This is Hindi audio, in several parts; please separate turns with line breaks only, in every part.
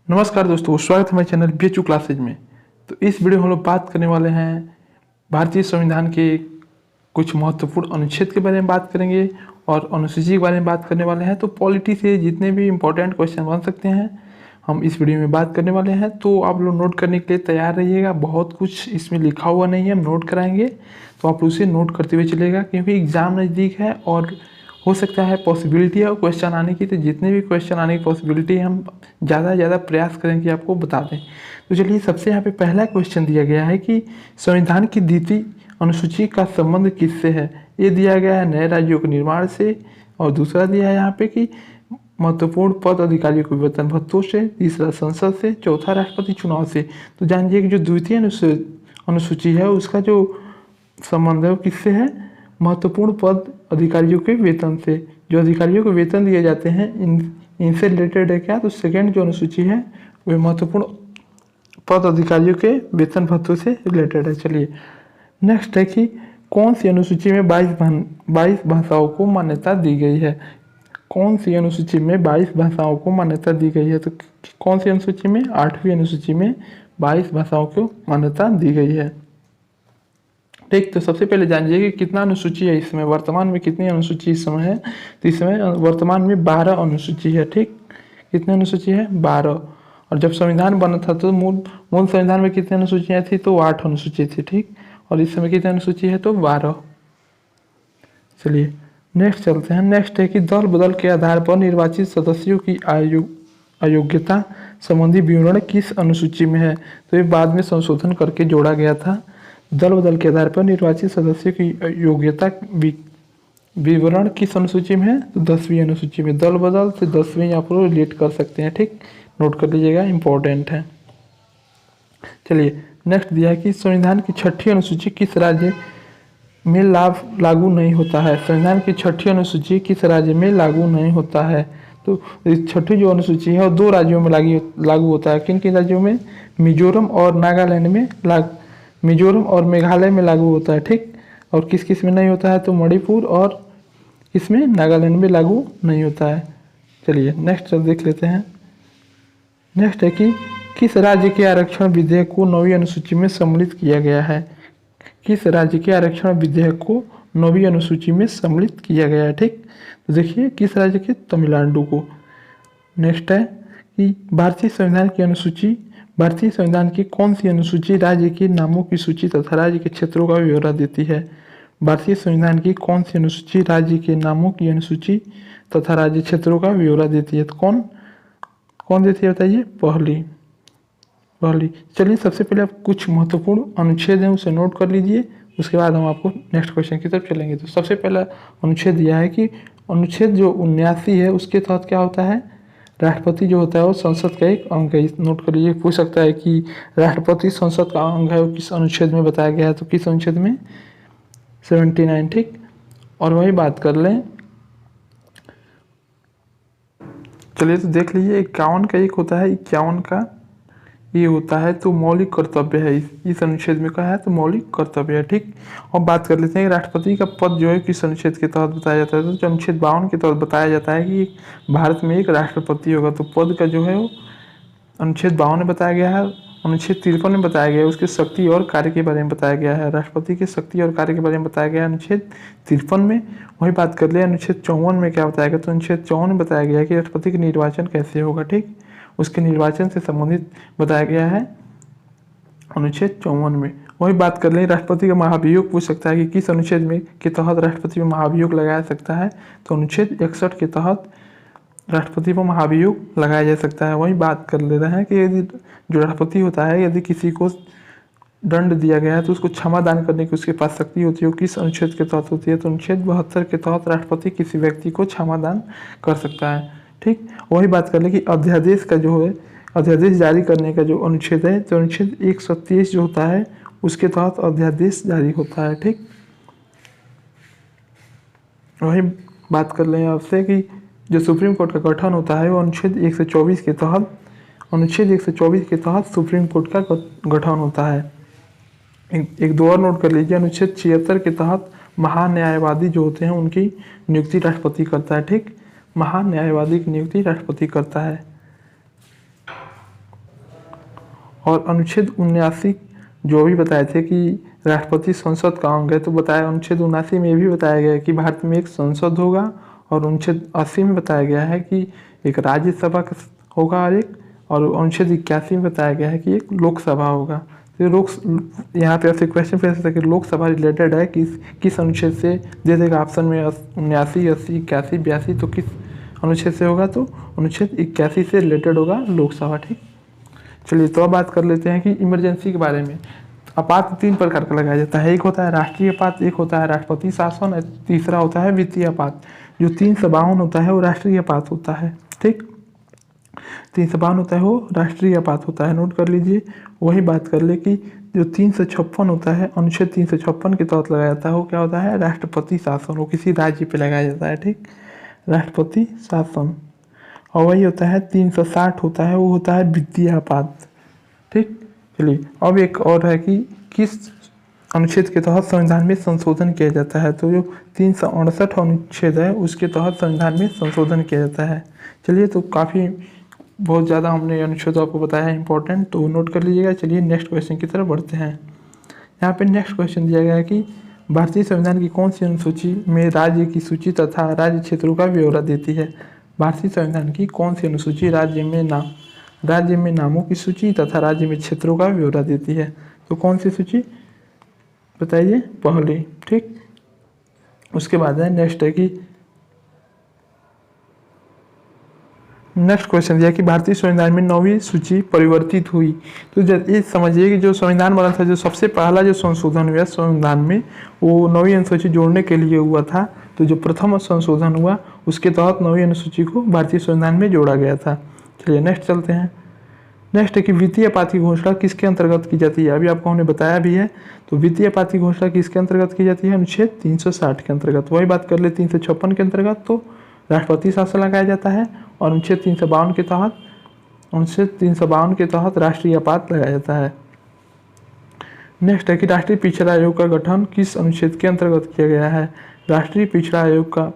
नमस्कार दोस्तों, स्वागत है हमारे चैनल BHU क्लासेज में। तो इस वीडियो में हम लोग बात करने वाले हैं भारतीय संविधान के कुछ महत्वपूर्ण अनुच्छेद के बारे में बात करेंगे और अनुसूची के बारे में बात करने वाले हैं। तो पॉलिटी से जितने भी इम्पोर्टेंट क्वेश्चन बन सकते हैं हम इस वीडियो में बात करने वाले हैं। तो आप लोग नोट करने के लिए तैयार रहिएगा। बहुत कुछ इसमें लिखा हुआ नहीं है, हम नोट कराएंगे, तो आप उसे नोट करते हुए चलिएगा क्योंकि एग्ज़ाम नज़दीक है और हो सकता है पॉसिबिलिटी है क्वेश्चन आने की। तो जितने भी क्वेश्चन आने की पॉसिबिलिटी है हम ज़्यादा से ज़्यादा प्रयास करेंगे आपको बता दें। तो चलिए, सबसे यहाँ पे पहला क्वेश्चन दिया गया है कि संविधान की द्वितीय अनुसूची का संबंध किससे है। ये दिया गया है नए राज्यों के निर्माण से, और दूसरा दिया है यहाँ पे कि महत्वपूर्ण पद अधिकारियों के वेतन भत्तों से, तीसरा संसद से, चौथा राष्ट्रपति चुनाव से। तो जानिए कि जो द्वितीय अनुसूची है उसका जो संबंध है वो किससे है, महत्वपूर्ण पद अधिकारियों के वेतन से। जो अधिकारियों को वेतन दिए जाते हैं इनसे रिलेटेड है क्या, तो सेकेंड जो अनुसूची है वह महत्वपूर्ण पद अधिकारियों के वेतन भत्तों से रिलेटेड है। चलिए नेक्स्ट है कि कौन सी अनुसूची में 22 भाषाओं को मान्यता दी गई है। कौन सी अनुसूची में 22 भाषाओं को मान्यता दी गई है, तो कौन सी अनुसूची में, 8वीं अनुसूची में 22 भाषाओं को मान्यता दी गई है। ठीक, तो सबसे पहले जानिए कि कितना अनुसूची है इसमें, वर्तमान में कितनी अनुसूची इस समय है। तो इसमें वर्तमान में 12 अनुसूची है। ठीक, कितनी अनुसूची है, 12। और जब संविधान बना था तो मूल संविधान में कितनी अनुसूचियाँ थी, तो 8 अनुसूची थी। ठीक, और इस समय कितनी अनुसूची है, तो 12। चलिए नेक्स्ट चलते हैं। नेक्स्ट है कि दल बदल के आधार पर निर्वाचित सदस्यों की अयोग्यता संबंधी विवरण किस अनुसूची में है। तो ये बाद में संशोधन करके जोड़ा गया था। दल बदल के आधार पर निर्वाचित सदस्यों की योग्यता विवरण किस अनुसूची में है, तो 10वीं अनुसूची में। दल बदल से 10वीं आप लोग रिलेट कर सकते हैं। ठीक, नोट कर लीजिएगा, इंपॉर्टेंट है। चलिए नेक्स्ट दिया है कि संविधान की 6ठी अनुसूची किस राज्य में लागू नहीं होता है। संविधान की 6ठी अनुसूची किस राज्य में लागू नहीं होता है। तो इस 6ठी जो अनुसूची है वो 2 राज्यों में लागू होता है। किन किन राज्यों में, मिजोरम और नागालैंड में मिजोरम और मेघालय में लागू होता है। ठीक, और किस किस में नहीं होता है, तो मणिपुर और इसमें नागालैंड में लागू नहीं होता है। चलिए नेक्स्ट देख लेते हैं। नेक्स्ट है कि किस राज्य के आरक्षण विधेयक को 9वीं अनुसूची में सम्मिलित किया गया है। किस राज्य के आरक्षण विधेयक को 9वीं अनुसूची में सम्मिलित किया गया है। ठीक, तो देखिए किस राज्य के, तमिलनाडु को। नेक्स्ट है कि भारतीय संविधान की कौन सी अनुसूची राज्य के नामों की सूची तथा राज्य के क्षेत्रों का ब्यौरा देती है। भारतीय संविधान की कौन सी अनुसूची राज्य के नामों की अनुसूची तथा राज्य क्षेत्रों का ब्यौरा देती है। तो कौन देती है बताइए, पहली। चलिए सबसे पहले आप कुछ महत्वपूर्ण अनुच्छेद हैं उसे नोट कर लीजिए, उसके बाद हम आपको नेक्स्ट क्वेश्चन की तरफ चलेंगे। तो सबसे पहला अनुच्छेद दिया है कि अनुच्छेद जो 79 है उसके तहत क्या होता है, राष्ट्रपति जो होता है वो संसद का एक अंग है। नोट कर लीजिए, पूछ सकता है कि राष्ट्रपति संसद का अंग है वो किस अनुच्छेद में बताया गया है, तो किस अनुच्छेद में, 79। ठीक, और वही बात कर लें, चलिए तो देख लीजिए 51 का एक होता है, 51 का ये होता है तो मौलिक कर्तव्य है। इस अनुच्छेद में कहा है तो मौलिक कर्तव्य है। ठीक, और बात कर लेते हैं राष्ट्रपति का पद जो है किस अनुच्छेद के तहत बताया जाता है। तो अनुच्छेद 52 के तहत बताया जाता है कि भारत में एक राष्ट्रपति होगा। तो पद का जो है वो अनुच्छेद 52 में बताया गया है। अनुच्छेद 53 में बताया गया है उसके शक्ति और कार्य के बारे में बताया गया है। राष्ट्रपति के शक्ति और कार्य के बारे में बताया गया है अनुच्छेद 53 में। वही बात कर ले अनुच्छेद 54 में क्या बताया गया, तो अनुच्छेद 54 में बताया गया है कि राष्ट्रपति का निर्वाचन कैसे होगा। ठीक, उसके निर्वाचन से संबंधित बताया गया है अनुच्छेद 54 में। वही बात कर लें राष्ट्रपति का महाभियोग, पूछ सकता है कि किस अनुच्छेद में के तहत राष्ट्रपति में महाभियोग लगाया सकता है, तो अनुच्छेद 61 के तहत राष्ट्रपति पर महाभियोग लगाया जा सकता है। वही बात कर ले रहे हैं कि यदि जो राष्ट्रपति होता है यदि किसी को दंड दिया गया है तो उसको क्षमा दान करने की उसके पास शक्ति होती है, वो किस अनुच्छेद के तहत होती है, तो अनुच्छेद 72 के तहत राष्ट्रपति किसी व्यक्ति को क्षमा दान कर सकता है। ठीक, वही बात कर ले कि अध्यादेश का जो है, अध्यादेश जारी करने का जो अनुच्छेद है, तो अनुच्छेद 123 जो होता है उसके तहत अध्यादेश जारी होता है। ठीक, वही बात कर लें आपसे कि जो सुप्रीम कोर्ट का गठन होता है वो अनुच्छेद 124 के तहत सुप्रीम कोर्ट का गठन होता है। एक दो और नोट कर लीजिए, अनुच्छेद 76 के तहत महान्यायवादी जो होते हैं उनकी नियुक्ति राष्ट्रपति करता है। ठीक, महान्यायवादी की नियुक्ति राष्ट्रपति करता है। और अनुच्छेद 79 जो भी बताए थे कि राष्ट्रपति संसद का अंग है, तो बताया अनुच्छेद 79 में ये भी बताया गया है कि भारत में एक संसद होगा, और अनुच्छेद 80 में बताया गया है कि एक राज्यसभा होगा और अनुच्छेद 81 में बताया गया है कि एक लोकसभा होगा। तो यहाँ पे आपसे क्वेश्चन पूछ सकते हैं कि लोकसभा रिलेटेड है किस अनुच्छेद से, दे देगा ऑप्शन में 79, 80, 81, 82, तो किस अनुच्छेद से होगा, तो अनुच्छेद 81 से रिलेटेड होगा लोकसभा। ठीक, चलिए तो अब बात कर लेते हैं कि इमरजेंसी के बारे में। आपात 3 प्रकार का लगाया जाता है, एक होता है राष्ट्रीय आपात, एक होता है राष्ट्रपति शासन और तीसरा होता है वित्तीय आपात। जो 352 होता है वो राष्ट्रीय आपात होता है। ठीक, 352 होता है वो राष्ट्रीय आपात होता है, नोट कर लीजिए। वही बात कर ले कि जो 356 होता है अनुच्छेद 356 के तहत लगाया जाता है वो क्या होता है, राष्ट्रपति शासन, वो किसी राज्य पे लगाया जाता है। ठीक, राष्ट्रपति शासन। और वही होता है 360 होता है वो होता है वित्तीय आपात। ठीक, चलिए अब एक और है कि किस अनुच्छेद के तहत संविधान में संशोधन किया जाता है, तो जो 368 अनुच्छेद है उसके तहत संविधान में संशोधन किया जाता है। चलिए तो काफ़ी बहुत ज़्यादा हमने अनुच्छेद आपको बताया है इंपॉर्टेंट, तो नोट कर लीजिएगा। चलिए नेक्स्ट क्वेश्चन की तरफ बढ़ते हैं। यहाँ पे नेक्स्ट क्वेश्चन दिया गया है कि भारतीय संविधान की कौन सी अनुसूची में राज्य की सूची तथा राज्य क्षेत्रों का ब्यौरा देती है। भारतीय संविधान की कौन सी अनुसूची राज्य में नामों की सूची तथा राज्य में क्षेत्रों का ब्यौरा देती है, तो कौन सी सूची बताइए, पहली। ठीक, उसके बाद है नेक्स्ट है कि नेक्स्ट क्वेश्चन दिया कि भारतीय संविधान में 9वीं सूची परिवर्तित हुई। तो ये समझिए कि जो संविधान बना था, जो सबसे पहला जो संशोधन हुआ संविधान में, वो 9वीं अनुसूची जोड़ने के लिए हुआ था। तो जो प्रथम संशोधन हुआ उसके तहत 9वीं अनुसूची को भारतीय संविधान में जोड़ा गया था। चलिए नेक्स्ट चलते हैं। नेक्स्ट है कि वित्तीय आपात की घोषणा किसके अंतर्गत की जाती है, अभी आपको हमने बताया भी है। तो वित्तीय आपात की घोषणा किसके अंतर्गत की जाती है, अनुच्छेद 360 के अंतर्गत। वही बात कर ले 356 के अंतर्गत तो राष्ट्रपति शासन लगाया जाता है, और अनुच्छेद 352 के तहत राष्ट्रीय आपात लगाया जाता है। नेक्स्ट है कि राष्ट्रीय पिछड़ा आयोग का गठन किस अनुच्छेद के अंतर्गत किया गया है। राष्ट्रीय पिछड़ा आयोग का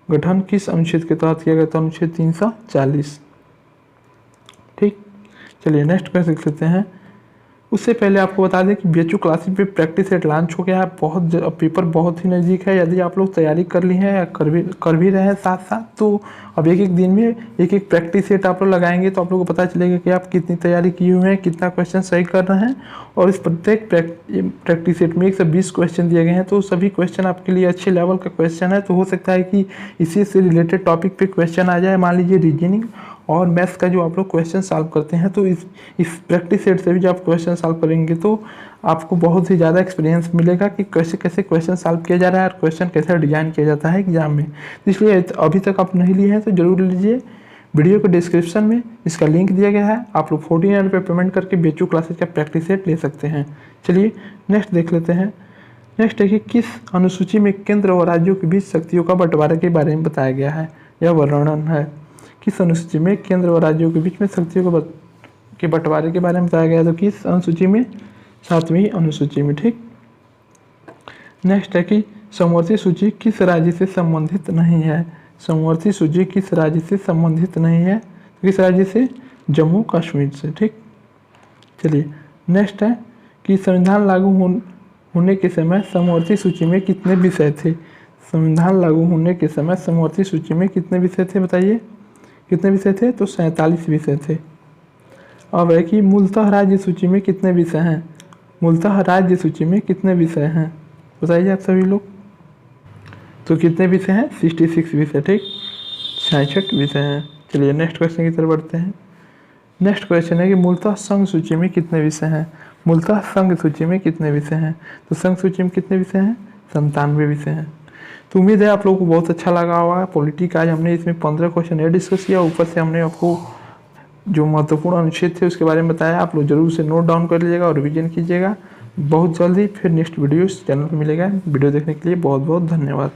गठन किस अनुच्छेद के तहत किया गया था, अनुच्छेद 340। ठीक, चलिए नेक्स्ट क्वेश्चन देख लेते हैं। उससे पहले आपको बता दें कि BHU क्लासेस पे प्रैक्टिस सेट लॉन्च हो गया है। पेपर बहुत ही नज़दीक है। यदि आप लोग तैयारी कर ली हैं या कर भी रहे हैं साथ साथ, तो अब एक दिन में एक प्रैक्टिस सेट आप लोग लगाएंगे तो आप लोगों को पता चलेगा कि आप कितनी तैयारी किए हुए हैं, कितना क्वेश्चन सही कर रहे हैं। और इस प्रत्येक प्रैक्टिस सेट में 120 क्वेश्चन दिए गए हैं, तो सभी क्वेश्चन आपके लिए अच्छे लेवल का क्वेश्चन है। तो हो सकता है कि इसी से रिलेटेड टॉपिक पे क्वेश्चन आ जाए, मान लीजिए रीजनिंग और मैथ्स का जो आप लोग क्वेश्चन सॉल्व करते हैं, तो इस प्रैक्टिस सेट से भी जब आप क्वेश्चन सॉल्व करेंगे तो आपको बहुत ही ज़्यादा एक्सपीरियंस मिलेगा कि कैसे कैसे क्वेश्चन सॉल्व किया जा रहा है और क्वेश्चन कैसे डिजाइन किया जाता है एग्जाम में। इसलिए अभी तक आप नहीं लिए हैं तो जरूर लीजिए। वीडियो के डिस्क्रिप्शन में इसका लिंक दिया गया है, आप लोग 49 रुपये पेमेंट करके BHU क्लासेस का प्रैक्टिस सेट ले सकते हैं। चलिए नेक्स्ट देख लेते हैं। नेक्स्ट है कि किस अनुसूची में केंद्र और राज्यों के बीच शक्तियों का बंटवारे के बारे में बताया गया है, यह वर्णन है। किस अनुसूची में केंद्र और राज्यों के बीच में शक्तियों के बंटवारे के बारे में बताया गया, तो किस अनुसूची में, 7वीं अनुसूची में। ठीक, नेक्स्ट है कि समवर्ती सूची किस राज्य से संबंधित नहीं है। समवर्ती सूची किस राज्य से संबंधित नहीं है, तो किस राज्य से, जम्मू कश्मीर से। ठीक, चलिए नेक्स्ट है कि संविधान लागू होने के समय समवर्ती सूची में कितने विषय थे। संविधान लागू होने के समय समवर्ती सूची में कितने विषय थे, बताइए कितने विषय थे, तो 47 विषय थे। अब है कि मूलतः राज्य सूची में कितने विषय हैं। मूलतः राज्य सूची में कितने विषय हैं, बताइए आप सभी लोग, तो कितने विषय हैं, 66 विषय। ठीक, 66 विषय हैं। चलिए नेक्स्ट क्वेश्चन की तरफ बढ़ते हैं। नेक्स्ट क्वेश्चन है कि मूलतः संघ सूची में कितने विषय हैं। मूलतः संघ सूची में कितने विषय हैं, तो संघ सूची में कितने विषय हैं, 97 विषय हैं। तो उम्मीद है आप लोगों को बहुत अच्छा लगा होगा। पॉलिटी का आज हमने इसमें 15 क्वेश्चन और डिस्कस किया, ऊपर से हमने आपको जो महत्वपूर्ण अनुच्छेद थे उसके बारे में बताया। आप लोग जरूर से नोट डाउन कर लीजिएगा और रिवीजन कीजिएगा। बहुत जल्दी फिर नेक्स्ट वीडियो इस चैनल पर मिलेगा। वीडियो देखने के लिए बहुत बहुत धन्यवाद।